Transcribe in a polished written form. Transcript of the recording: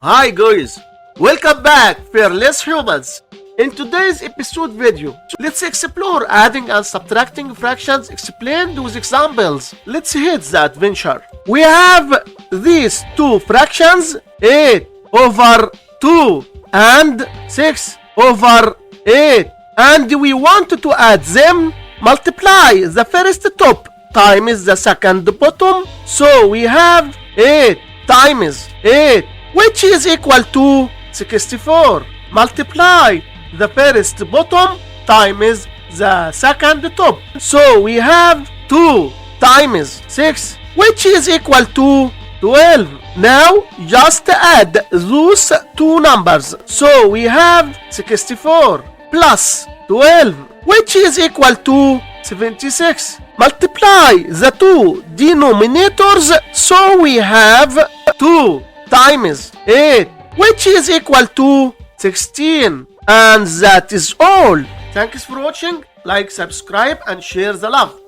Hi guys, welcome back Fearless Humans. In today's episode video, let's explore adding and subtracting fractions explained with examples. Let's hit the adventure. We have these two fractions, 8 over 2 and 6 over 8, and we want to add them. Multiply the first top times the second bottom, so we have 8 times 8, which is equal to 64. Multiply the first bottom times the second top, so we have 2 times 6, which is equal to 12. Now just add those two numbers, so we have 64 plus 12, which is equal to 76. Multiply the two denominators, so we have 2 times 8, which is equal to 16. And that is all. Thanks for watching. Like, subscribe and share the love.